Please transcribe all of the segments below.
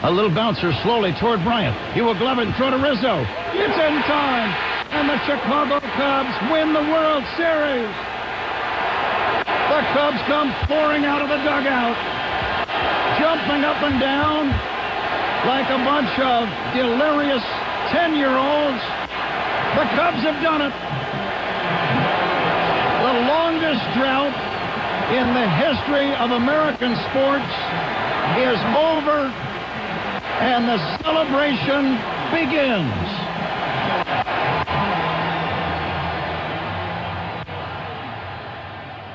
A little bouncer slowly toward Bryant. He will glove it and throw to Rizzo. It's in time. And the Chicago Cubs win the World Series. The Cubs come pouring out of the dugout, jumping up and down like a bunch of delirious 10-year-olds. The Cubs have done it. The longest drought in the history of American sports is over, and the celebration begins.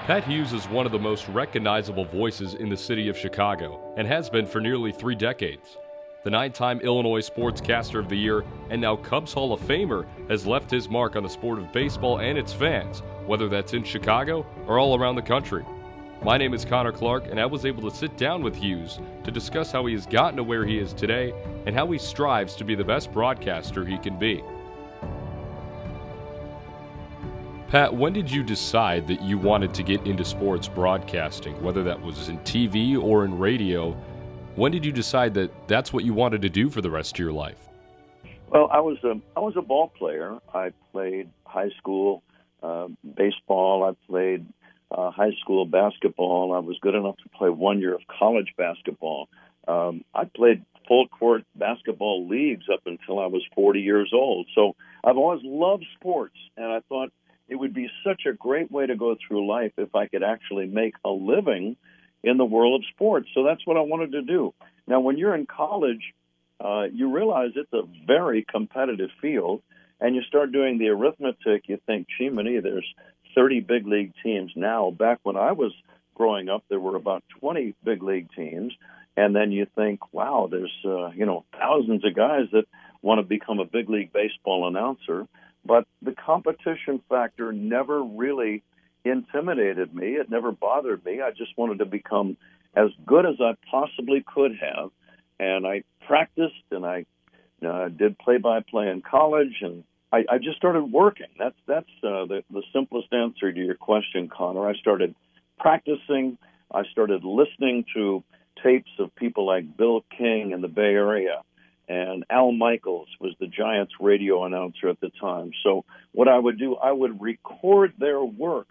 Pat Hughes is one of the most recognizable voices in the city of Chicago and has been for nearly 3 decades. The 9-time Illinois Sportscaster of the Year and now Cubs Hall of Famer has left his mark on the sport of baseball and its fans, whether that's in Chicago or all around the country. My name is Connor Clark, and I was able to sit down with Hughes to discuss how he has gotten to where he is today and how he strives to be the best broadcaster he can be. Pat, when did you decide that you wanted to get into sports broadcasting, whether that was in TV or in radio? When did you decide that that's what you wanted to do for the rest of your life? Well, I was a ball player. I played high school baseball. I played high school basketball. I was good enough to play 1 year of college basketball. I played full court basketball leagues up until I was 40 years old. So I've always loved sports, and I thought it would be such a great way to go through life if I could actually make a living in the world of sports. So that's what I wanted to do. Now, when you're in college, you realize it's a very competitive field, and you start doing the arithmetic. You think, gee, there's 30 big league teams now. Back when I was growing up, there were about 20 big league teams. And then you think, wow, there's thousands of guys that want to become a big league baseball announcer. But the competition factor never really intimidated me. It never bothered me. I just wanted to become as good as I possibly could have. And I practiced, and I did play-by-play in college, and I just started working. That's the simplest answer to your question, Connor. I started practicing. I started listening to tapes of people like Bill King in the Bay Area, and Al Michaels was the Giants radio announcer at the time. So what I would do, I would record their work,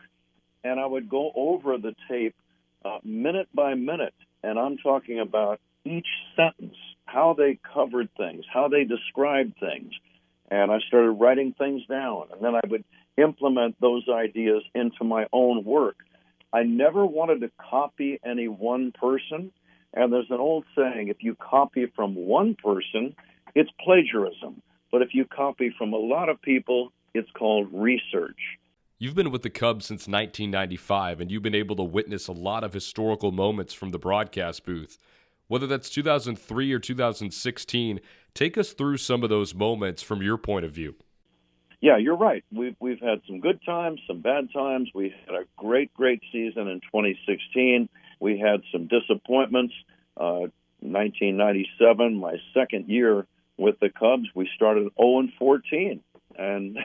and I would go over the tape minute by minute, and I'm talking about each sentence, how they covered things, how they described things. And I started writing things down, and then I would implement those ideas into my own work. I never wanted to copy any one person, and there's an old saying, if you copy from one person, it's plagiarism. But if you copy from a lot of people, it's called research. You've been with the Cubs since 1995, and you've been able to witness a lot of historical moments from the broadcast booth. Whether that's 2003 or 2016, take us through some of those moments from your point of view. Yeah, you're right. We've had some good times, some bad times. We had a great season in 2016. We had some disappointments. 1997, my second year with the Cubs, we started 0-14, and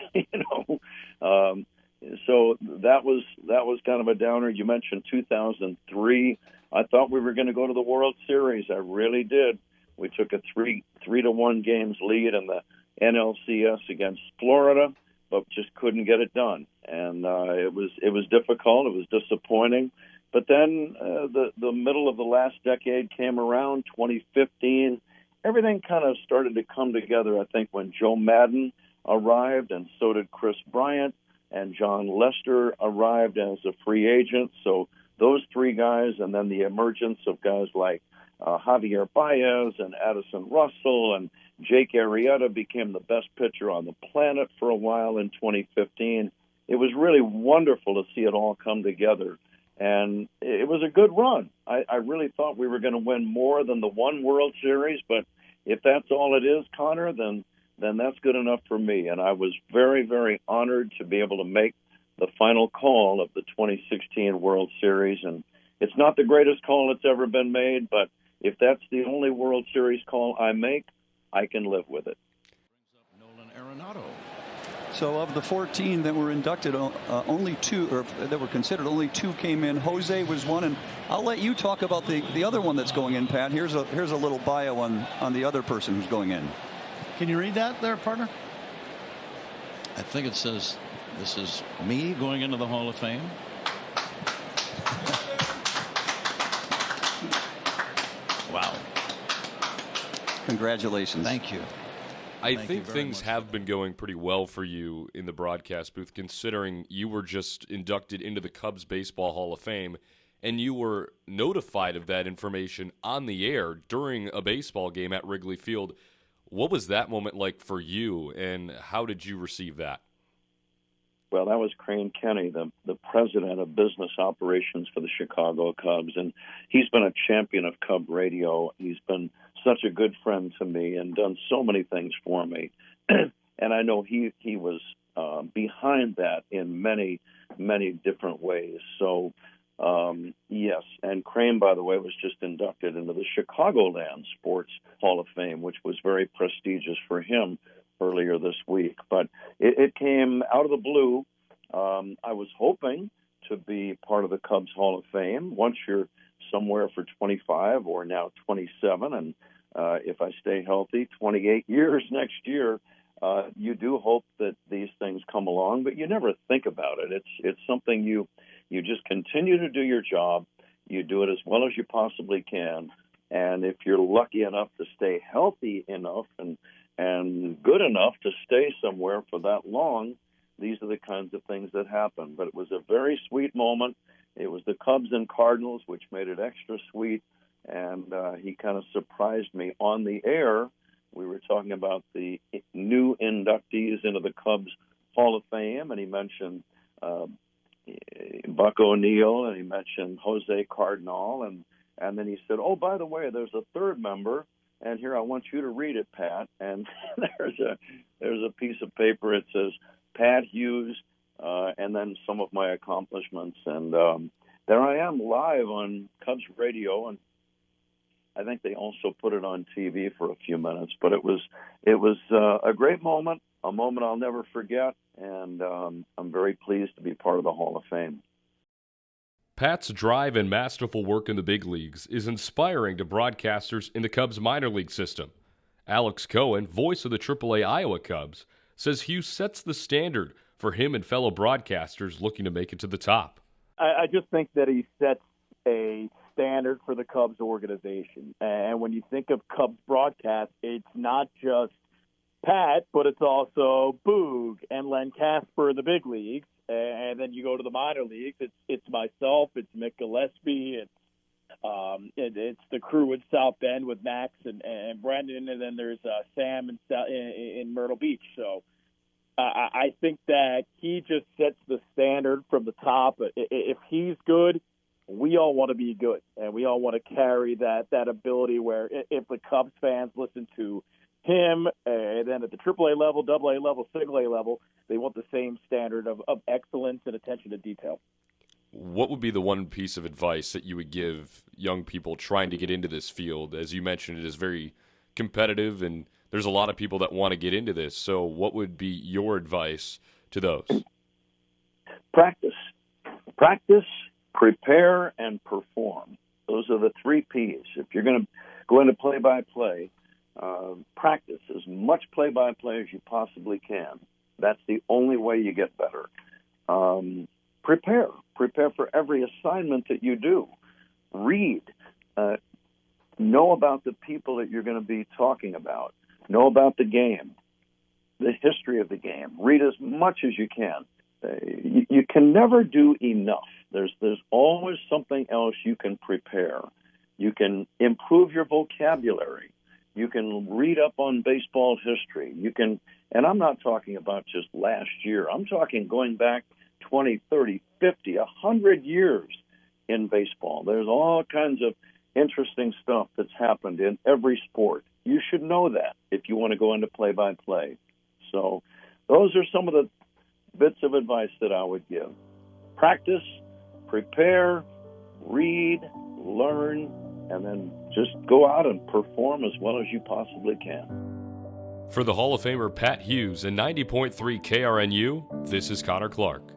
so that was kind of a downer. You mentioned 2003. I thought we were going to go to the World Series. I really did. We took a 3-1 games lead in the NLCS against Florida, but just couldn't get it done. And it was difficult. It was disappointing. But then the middle of the last decade came around, 2015. Everything kind of started to come together, I think, when Joe Madden arrived, and so did Chris Bryant, and John Lester arrived as a free agent. So those three guys, and then the emergence of guys like Javier Baez and Addison Russell, and Jake Arrieta became the best pitcher on the planet for a while in 2015. It was really wonderful to see it all come together, and it was a good run. I really thought we were going to win more than the one World Series, but if that's all it is, Connor, then that's good enough for me. And I was very, very honored to be able to make the final call of the 2016 World Series. And it's not the greatest call that's ever been made, but if that's the only World Series call I make, I can live with it. Nolan Arenado So of the 14 that were inducted, only two, or that were considered, only two came in. Jose was one, and I'll let you talk about the other one that's going in, Pat. Here's a little bio on the other person who's going in. Can you read that there, partner? I think it says, this is me going into the Hall of Fame. Wow. Congratulations. Thank you. I think things have been going pretty well for you in the broadcast booth, considering you were just inducted into the Cubs Baseball Hall of Fame, and you were notified of that information on the air during a baseball game at Wrigley Field. What was that moment like for you, and how did you receive that? Well, that was Crane Kenny, the president of business operations for the Chicago Cubs, and he's been a champion of Cub radio. He's been such a good friend to me and done so many things for me. And I know he was behind that in many, many different ways. So, yes, and Crane, by the way, was just inducted into the Chicagoland Sports Hall of Fame, which was very prestigious for him earlier this week. But it came out of the blue. I was hoping to be part of the Cubs Hall of Fame once you're somewhere for 25 or now 27, and if I stay healthy, 28 years next year. You do hope that these things come along, but you never think about it. It's something you just continue to do your job. You do it as well as you possibly can, and if you're lucky enough to stay healthy enough and good enough to stay somewhere for that long, these are the kinds of things that happen. But it was a very sweet moment. It was the Cubs and Cardinals, which made it extra sweet, and he kind of surprised me on the air. We were talking about the new inductees into the Cubs Hall of Fame, and he mentioned Buck O'Neill, and he mentioned Jose Cardinal, and then he said, oh, by the way, there's a third member, and here I want you to read it, Pat. And there's a piece of paper. It says Pat Hughes, and then some of my accomplishments. And there I am live on Cubs radio, and I think they also put it on TV for a few minutes. But it was a great moment, a moment I'll never forget, and I'm very pleased to be part of the Hall of Fame. Pat's drive and masterful work in the big leagues is inspiring to broadcasters in the Cubs minor league system. Alex Cohen, voice of the AAA Iowa Cubs, says Hughes sets the standard for him and fellow broadcasters looking to make it to the top. I just think that he sets a standard for the Cubs organization. And when you think of Cubs broadcast, it's not just Pat, but it's also Boog and Len Casper in the big leagues. And then you go to the minor leagues. It's myself. It's Mick Gillespie. It's the crew in South Bend with Max and Brendan, and then there's Sam in Myrtle Beach. So I think that he just sets the standard from the top. If he's good, we all want to be good, and we all want to carry that ability where if the Cubs fans listen to him, and then at the AAA level, AA level, single A level, they want the same standard of excellence and attention to detail. What would be the one piece of advice that you would give young people trying to get into this field? As you mentioned, it is very competitive, and there's a lot of people that want to get into this. So what would be your advice to those? Practice. Practice, prepare, and perform. Those are the 3 Ps. If you're going to go into play-by-play, practice as much play-by-play as you possibly can. That's the only way you get better. Prepare for every assignment that you do. Read. Know about the people that you're going to be talking about. Know about the game, the history of the game. Read as much as you can. You can never do enough. There's always something else you can prepare. You can improve your vocabulary. You can read up on baseball history. You can, and I'm not talking about just last year. I'm talking going back 20, 30, 50, 100 years in baseball. There's all kinds of interesting stuff that's happened in every sport. You should know that if you want to go into play-by-play. So those are some of the bits of advice that I would give. Practice, prepare, read, learn, and then just go out and perform as well as you possibly can. For the Hall of Famer Pat Hughes and 90.3 KRNU, this is Connor Clark.